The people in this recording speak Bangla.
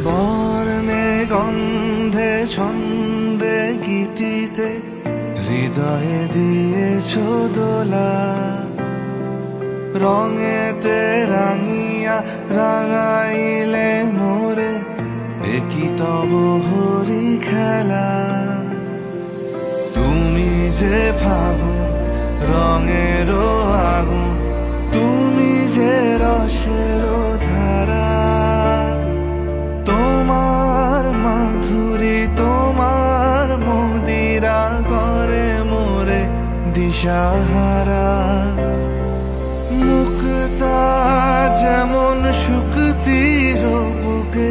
বর্ণে গন্ধে ছন্দে গীতিতে হৃদয়ে দিয়েছ দোলা, রঙেতে রাঙিয়া রাঙাইলে মোরে, একই তব হরি খেলা। তুমি যে ফাগুন রঙেরও আগুন, তুমি যে রসেরও ধারা, তোমার মাধুরী তোমার মদিরা করে মোরে দিশাহারা। মুক্তা যেমন শুকতির বুকে